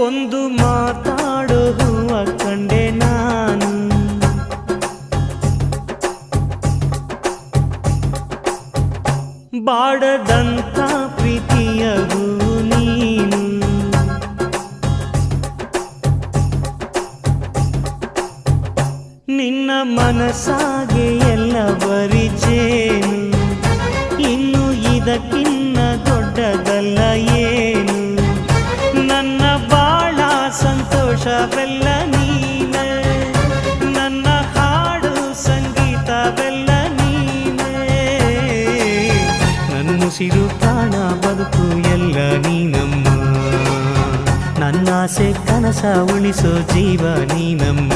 ಒಂದು ಮಾತಾಡೋ ಹೂವ ಕಂಡೆ ನಾನು, ಬಾಡದಂಥ ಪ್ರೀತಿಯ ಹೂ ನೀನು. ನಿನ್ನ ಮನಸ್ಸಾಗೆ ಎಲ್ಲ ಬರಿಜೇನು, ಇನ್ನು ಇದಕ್ಕಿನ್ನ ದೊಡ್ಡದಲ್ಲ ಏನು. ನನ್ನ ಬಾಳ ಸಂತೋಷವೆಲ್ಲ ನೀನೆ, ನನ್ನ ಹಾಡು ಸಂಗೀತವೆಲ್ಲ ನೀನೆ. ನನ್ನುಸಿರು ಪ್ರಾಣ ಬದುಕು ಎಲ್ಲ ನೀನಮ್ಮ, ನನ್ನಾಸೆ ಕನಸ ಉಳಿಸೋ ಜೀವ ನೀನಮ್ಮ.